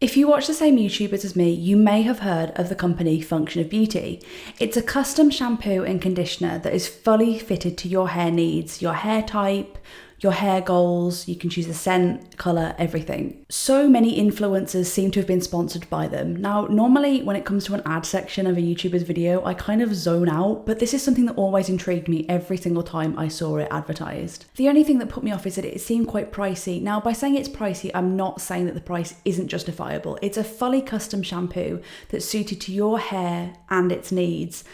If you watch the same YouTubers as me, you may have heard of the company Function of Beauty. It's a custom shampoo and conditioner that is fully fitted to your hair needs, your hair type, your hair goals. You can choose the scent, colour, everything. So many influencers seem to have been sponsored by them. Now, normally when it comes to an ad section of a YouTuber's video, I kind of zone out, but this is something that always intrigued me every single time I saw it advertised. The only thing that put me off is that it seemed quite pricey. Now, by saying it's pricey, I'm not saying that the price isn't justifiable. It's a fully custom shampoo that's suited to your hair and its needs.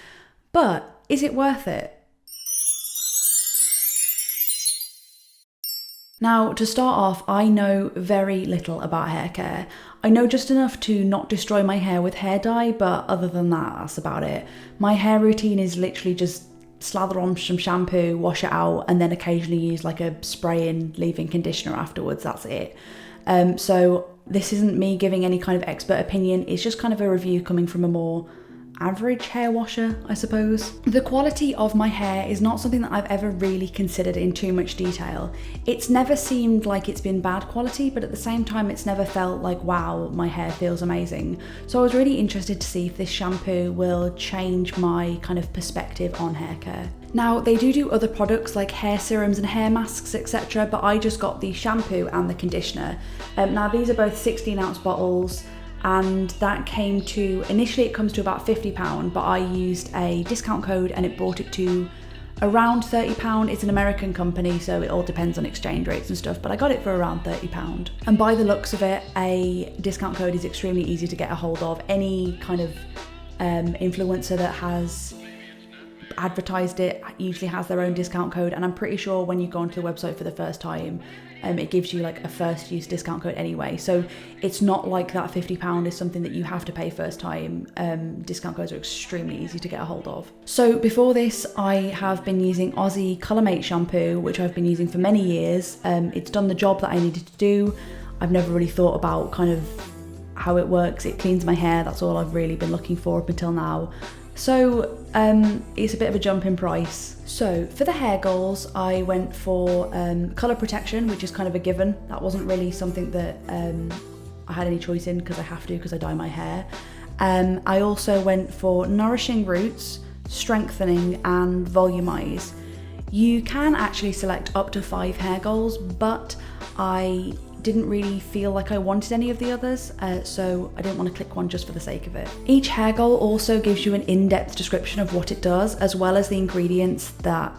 But is it worth it? Now, to start off, I know very little about hair care. I know just enough to not destroy my hair with hair dye, but other than that, that's about it. My hair routine is literally just slather on some shampoo, wash it out, and then occasionally use like a spray-in leave-in conditioner afterwards. That's it. So this isn't me giving any kind of expert opinion. It's just kind of a review coming from a more average hair washer, I suppose. The quality of my hair is not something that I've ever really considered in too much detail. It's never seemed like it's been bad quality, but at the same time it's never felt like, wow, my hair feels amazing. So I was really interested to see if this shampoo will change my kind of perspective on hair care. Now, they do other products like hair serums and hair masks, etc., but I just got the shampoo and the conditioner. Now these are both 16-ounce bottles, and that came to, initially it comes to about £50, but I used a discount code and it brought it to around £30. It's an American company, so it all depends on exchange rates and stuff, but I got it for around £30. And by the looks of it, a discount code is extremely easy to get a hold of. Any kind of influencer that has advertised it usually has their own discount code, and I'm pretty sure when you go onto the website for the first time, it gives you like a first use discount code anyway. So it's not like that £50 is something that you have to pay first time. Discount codes are extremely easy to get a hold of. So before this, I have been using Aussie Colourmate shampoo, which I've been using for many years. It's done the job that I needed to do. I've never really thought about kind of how it works. It cleans my hair. That's all I've really been looking for up until now. So it's a bit of a jump in price. So for the hair goals, I went for colour protection, which is kind of a given. That wasn't really something that I had any choice in because I have to, because I dye my hair. I also went for nourishing roots, strengthening, and volumize. You can actually select up to 5 hair goals, but I didn't really feel like I wanted any of the others, so I didn't want to click one just for the sake of it. Each hair goal also gives you an in-depth description of what it does, as well as the ingredients that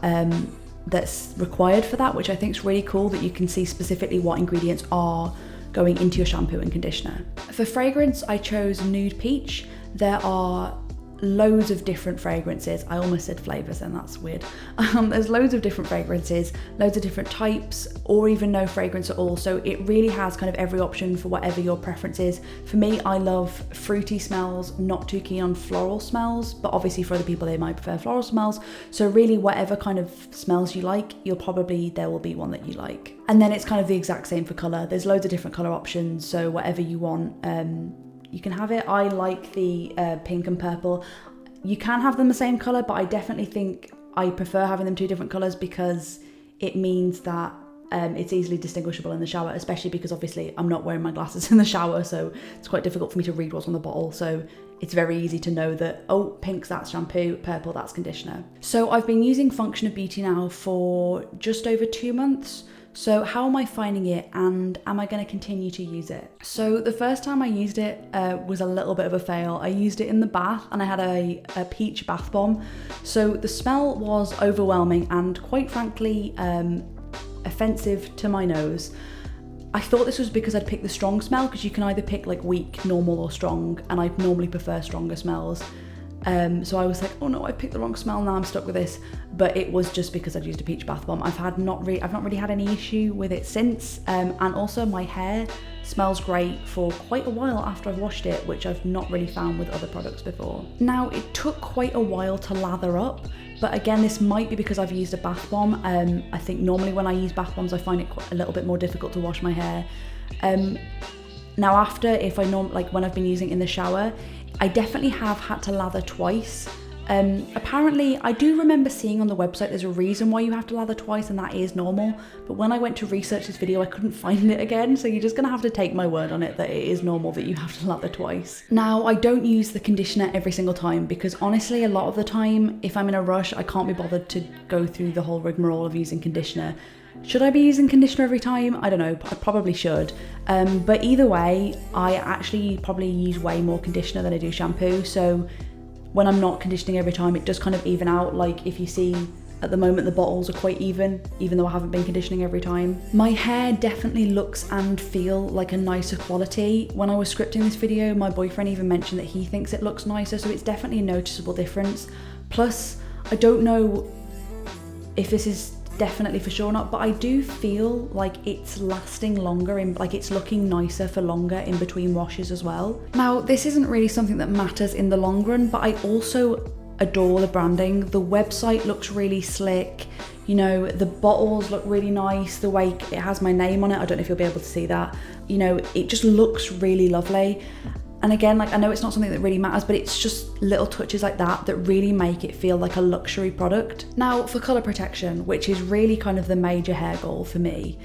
that's required for that, which I think is really cool, that you can see specifically what ingredients are going into your shampoo and conditioner. For fragrance, I chose Nude Peach. There are loads of different fragrances. I almost said flavors, then that's weird. There's loads of different fragrances, loads of different types, or even no fragrance at all. So it really has kind of every option for whatever your preference is. For me, I love fruity smells, not too keen on floral smells, but obviously for other people they might prefer floral smells. So really whatever kind of smells you like, there will be one that you like. And then it's kind of the exact same for color. There's loads of different color options, so whatever you want, you can have it. I like the pink and purple. You can have them the same colour, but I definitely think I prefer having them 2 different colours because it means that it's easily distinguishable in the shower, especially because obviously I'm not wearing my glasses in the shower, so it's quite difficult for me to read what's on the bottle. So it's very easy to know that, oh, pink's that's shampoo, purple that's conditioner. So I've been using Function of Beauty now for just over 2 months. So how am I finding it, and am I going to continue to use it? So the first time I used it was a little bit of a fail. I used it in the bath and I had a peach bath bomb. So the smell was overwhelming and quite frankly offensive to my nose. I thought this was because I'd picked the strong smell, because you can either pick like weak, normal or strong, and I normally prefer stronger smells. So I was like, oh no, I picked the wrong smell, now I'm stuck with this. But it was just because I'd used a peach bath bomb. I've not really had any issue with it since. And also my hair smells great for quite a while after I've washed it, which I've not really found with other products before. Now, it took quite a while to lather up, but again, this might be because I've used a bath bomb. I think normally when I use bath bombs, I find it a little bit more difficult to wash my hair. Now after, when I've been using it in the shower, I definitely have had to lather twice Apparently, I do remember seeing on the website there's a reason why you have to lather twice, and that is normal. But when I went to research this video, I couldn't find it again. So you're just gonna have to take my word on it that it is normal that you have to lather twice. Now, I don't use the conditioner every single time because honestly, a lot of the time, if I'm in a rush, I can't be bothered to go through the whole rigmarole of using conditioner. Should I be using conditioner every time? I don't know, I probably should. But either way, I actually probably use way more conditioner than I do shampoo. So when I'm not conditioning every time, it does kind of even out. Like if you see at the moment, the bottles are quite even though I haven't been conditioning every time. My hair definitely looks and feel like a nicer quality. When I was scripting this video, my boyfriend even mentioned that he thinks it looks nicer, so it's definitely a noticeable difference. Plus, I don't know if this is definitely for sure or not, but I do feel like it's lasting longer, like it's looking nicer for longer in between washes as well. Now, this isn't really something that matters in the long run, but I also adore the branding. The website looks really slick. You know, the bottles look really nice. The way it has my name on it, I don't know if you'll be able to see that. You know, it just looks really lovely. And again, like I know it's not something that really matters, but it's just little touches like that that really make it feel like a luxury product. Now, for colour protection, which is really kind of the major hair goal for me,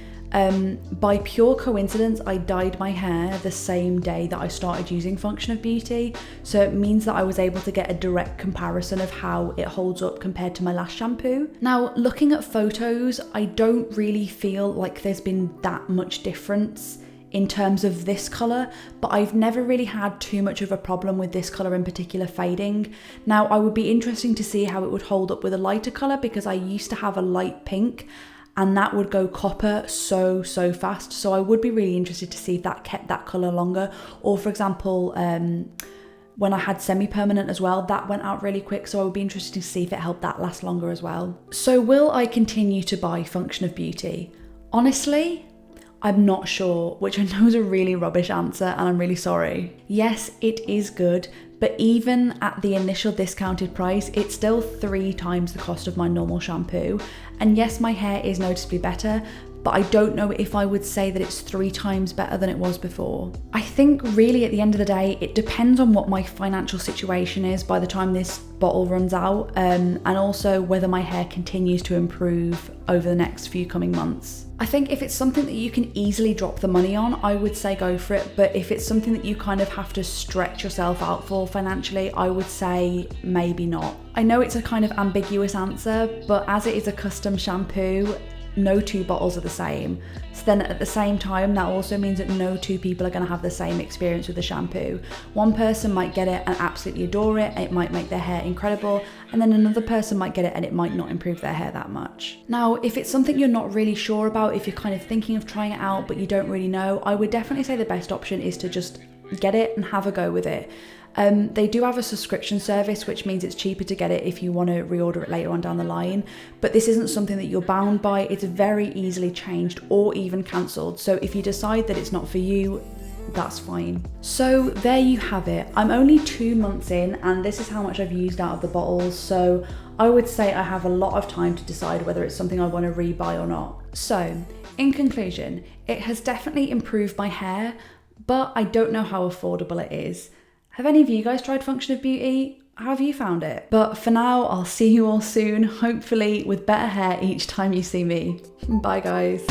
by pure coincidence, I dyed my hair the same day that I started using Function of Beauty. So it means that I was able to get a direct comparison of how it holds up compared to my last shampoo. Now, looking at photos, I don't really feel like there's been that much difference in terms of this colour, but I've never really had too much of a problem with this colour in particular fading. Now, I would be interesting to see how it would hold up with a lighter colour because I used to have a light pink and that would go copper so fast. So I would be really interested to see if that kept that colour longer. Or for example, when I had semi-permanent as well, that went out really quick. So I would be interested to see if it helped that last longer as well. So will I continue to buy Function of Beauty? Honestly, I'm not sure, which I know is a really rubbish answer and I'm really sorry. Yes, it is good, but even at the initial discounted price, it's still 3 times the cost of my normal shampoo. And yes, my hair is noticeably better, but I don't know if I would say that it's 3 times better than it was before. I think really at the end of the day, it depends on what my financial situation is by the time this bottle runs out, and also whether my hair continues to improve over the next few coming months. I think if it's something that you can easily drop the money on, I would say go for it. But if it's something that you kind of have to stretch yourself out for financially, I would say maybe not. I know it's a kind of ambiguous answer, but as it is a custom shampoo, no 2 bottles are the same. So then at the same time, that also means that no 2 people are going to have the same experience with the shampoo. One person might get it and absolutely adore it, and it might make their hair incredible, and then another person might get it and it might not improve their hair that much. Now, if it's something you're not really sure about, if you're kind of thinking of trying it out but you don't really know, I would definitely say the best option is to just get it and have a go with it. They do have a subscription service, which means it's cheaper to get it if you want to reorder it later on down the line. But this isn't something that you're bound by. It's very easily changed or even cancelled. So if you decide that it's not for you, that's fine. So there you have it. I'm only 2 months in and this is how much I've used out of the bottles. So I would say I have a lot of time to decide whether it's something I want to rebuy or not. So in conclusion, it has definitely improved my hair, but I don't know how affordable it is. Have any of you guys tried Function of Beauty? How have you found it? But for now, I'll see you all soon, hopefully with better hair each time you see me. Bye guys.